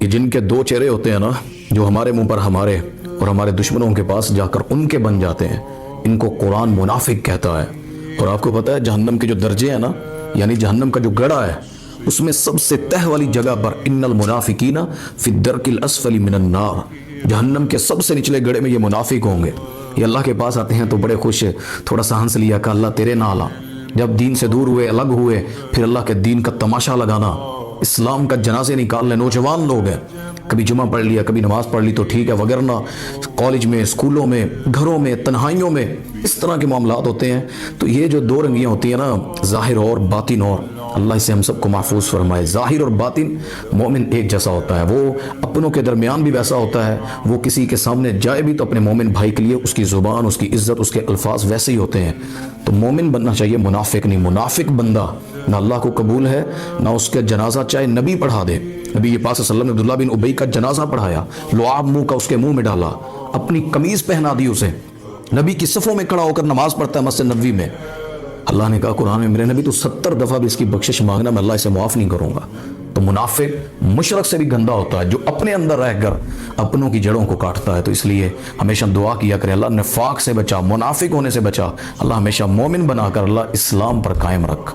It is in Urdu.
کہ جن کے دو چہرے ہوتے ہیں نا، جو ہمارے منہ پر ہمارے اور ہمارے دشمنوں کے پاس جا کر ان کے بن جاتے ہیں، ان کو قرآن منافق کہتا ہے۔ اور آپ کو پتہ ہے جہنم کے جو درجے ہیں نا، یعنی جہنم کا جو گڑھا ہے، اس میں سب سے تہ والی جگہ پر ان المنافقین فی الدرک الاسفل من النار، جہنم کے سب سے نچلے گڑھے میں یہ منافق ہوں گے۔ یہ اللہ کے پاس آتے ہیں تو بڑے خوش، تھوڑا سا ہنس لیا کہ اللہ تیرے نال آ۔ جب دین سے دور ہوئے، الگ ہوئے، پھر اللہ کے دین کا تماشا لگانا، اسلام کا جنازے نکالنے، نوجوان لوگ ہیں، کبھی جمعہ پڑھ لیا، کبھی نماز پڑھ لی تو ٹھیک ہے، وگرنہ کالج میں، اسکولوں میں، گھروں میں، تنہائیوں میں اس طرح کے معاملات ہوتے ہیں۔ تو یہ جو دو رنگیاں ہوتی ہیں نا، ظاہر اور باطن، اور اللہ اسے ہم سب کو محفوظ فرمائے۔ ظاہر اور باطن مومن ایک جیسا ہوتا ہے، وہ اپنوں کے درمیان بھی ویسا ہوتا ہے، وہ کسی کے سامنے جائے بھی تو اپنے مومن بھائی کے لیے اس کی زبان، اس کی عزت، اس کے الفاظ ویسے ہی ہوتے ہیں۔ تو مومن بننا چاہیے، منافق نہیں۔ منافق بندہ نہ اللہ کو قبول ہے، نہ اس کا جنازہ چاہے نبی پڑھا دے۔ نبی پاک صلی اللہ علیہ وسلم نے عبداللہ بن ابی کا جنازہ پڑھایا، لعاب منہ کا اس کے منہ میں ڈالا، اپنی قمیض پہنا دی اسے، نبی کی صفوں میں کھڑا ہو کر نماز پڑھتا ہے مسجد نبوی میں۔ اللہ نے کہا قرآن میں، میرے نبی تو 70 دفعہ بھی اس کی بخشش مانگنا، میں اللہ اسے معاف نہیں کروں گا۔ تو منافق مشرک سے بھی گندا ہوتا ہے، جو اپنے اندر رہ کر اپنوں کی جڑوں کو کاٹتا ہے۔ تو اس لیے ہمیشہ دعا کیا کریں، اللہ نفاق سے بچا، منافق ہونے سے بچا، اللہ ہمیشہ مومن بنا کر اللہ اسلام پر قائم رکھ۔